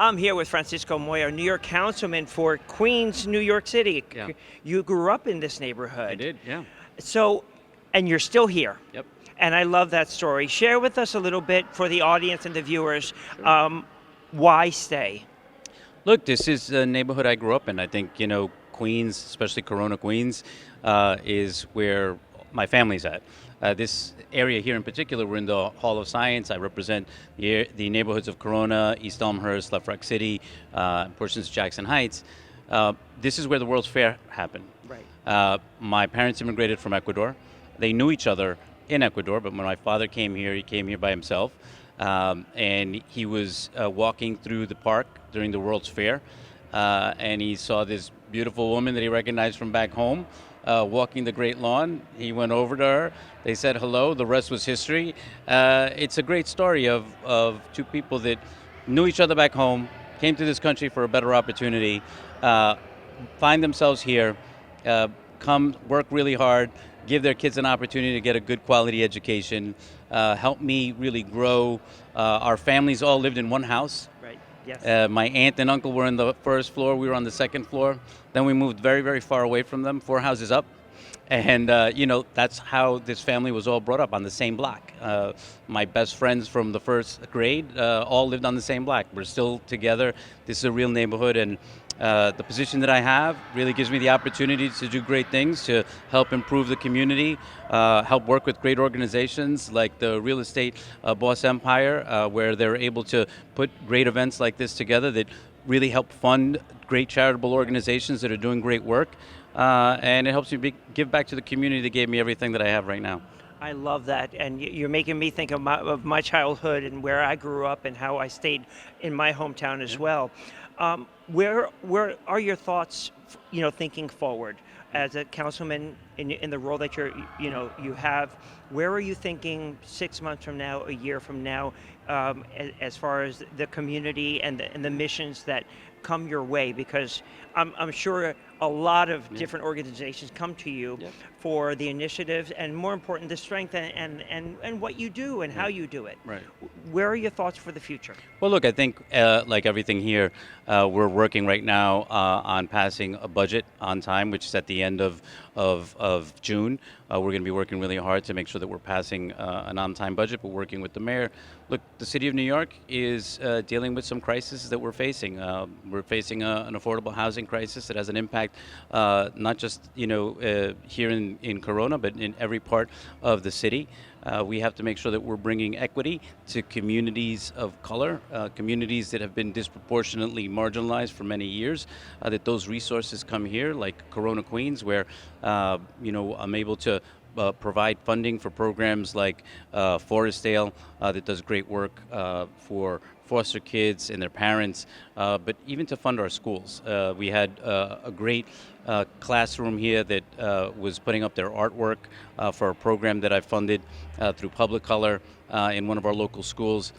I'm here with Francisco Moya, New York councilman for Queens, New York City. Yeah. You grew up in this neighborhood. I did, yeah. So, and you're still here. Yep. And I love that story. Share with us a little bit for the audience and the viewers. Sure. Why stay? Look, this is a neighborhood I grew up in. I think, Queens, especially Corona, Queens, is where my family's at. This area here in particular, we're in the Hall of Science. I represent the neighborhoods of Corona, East Elmhurst, Left Rock City, portions of Jackson Heights. This is where the World's Fair happened. Right. My parents immigrated from Ecuador. They knew each other in Ecuador, but when my father came here, he came here by himself. And he was walking through the park during the World's Fair, and he saw this beautiful woman that he recognized from back home walking the Great Lawn. He went over to her. They said hello. The rest was history. It's a great story of two people that knew each other back home, came to this country for a better opportunity, find themselves here, come work really hard, give their kids an opportunity to get a good quality education, help me really grow. Our families all lived in one house. Right. Yes. My aunt and uncle were on the first floor. We were on the second floor. Then we moved very, very far away from them, 4 houses up. And, that's how this family was all brought up, on the same block. My best friends from the first grade all lived on the same block. We're still together. This is a real neighborhood. And the position that I have really gives me the opportunity to do great things, to help improve the community, help work with great organizations like the Real Estate Boss Empire, where they're able to put great events like this together that really help fund great charitable organizations that are doing great work. And it helps me give back to the community that gave me everything that I have right now. I love that, and you're making me think of my childhood and where I grew up and how I stayed in my hometown as well. Where are your thoughts, thinking forward as a councilman in the role that you have? Where are you thinking 6 months from now, a year from now, as far as the community and the missions that come your way? Because I'm sure a lot of different organizations come to you for the initiatives and, more important, the strength and what you do and how you do it. Right. Where are your thoughts for the future? Well, look, I think like everything here, we're working right now on passing a budget on time, which is at the end of June. We're going to be working really hard to make sure that we're passing an on-time budget. We're working with the mayor. Look, the city of New York is dealing with some crises that we're facing. We're facing an affordable housing crisis that has an impact not just here in Corona, but in every part of the city. We have to make sure that we're bringing equity to communities of color, communities that have been disproportionately marginalized for many years, that those resources come here, like Corona, Queens, where I'm able to provide funding for programs like Forestdale that does great work for foster kids and their parents, but even to fund our schools. We had a great classroom here that was putting up their artwork for a program that I funded through Public Color in one of our local schools.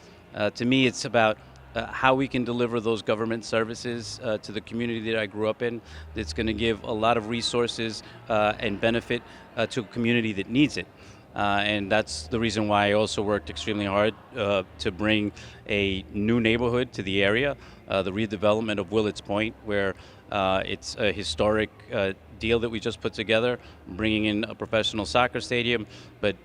To me, it's about how we can deliver those government services to the community that I grew up in. That's going to give a lot of resources and benefit to a community that needs it. And that's the reason why I also worked extremely hard to bring a new neighborhood to the area, the redevelopment of Willets Point, where it's a historic deal that we just put together, bringing in a professional soccer stadium, but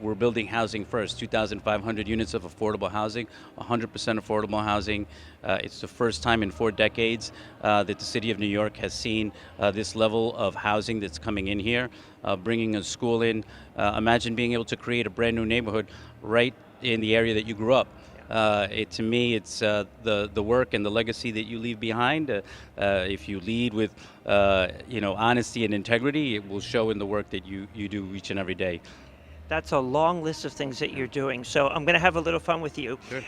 we're building housing first, 2,500 units of affordable housing, 100% affordable housing. It's the first time in 4 decades that the city of New York has seen this level of housing that's coming in here, bringing a school in. Imagine being able to create a brand new neighborhood right in the area that you grew up. To me, it's the work and the legacy that you leave behind. If you lead with honesty and integrity, it will show in the work that you do each and every day. That's a long list of things that you're doing. So I'm going to have a little fun with you. Sure.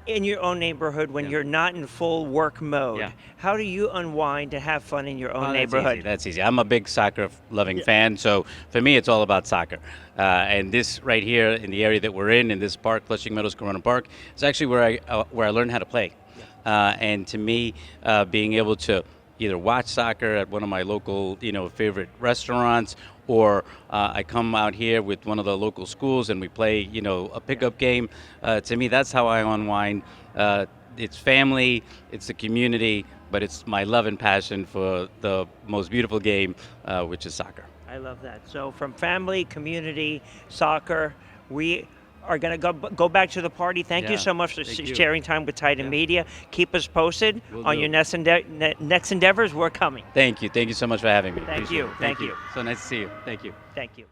In your own neighborhood, when you're not in full work mode, how do you unwind and have fun in your own neighborhood? That's easy. I'm a big soccer-loving fan, so for me, it's all about soccer. And this right here in the area that we're in this park, Flushing Meadows Corona Park, is actually where I learned how to play. And to me, being able to either watch soccer at one of my local, favorite restaurants, or I come out here with one of the local schools and we play, a pickup game. To me, that's how I unwind. it's family, it's the community, but it's my love and passion for the most beautiful game, which is soccer. I love that. So from family, community, soccer, we are going to go back to the party. Thank you Yeah, so much for thank you. sharing time with TiedIn Yeah. Media. Keep us posted Will on do. your next endeavors. We're coming. Thank you so much for having me. Thank Appreciate you. it. Thank you. So nice to see you. Thank you. Thank you.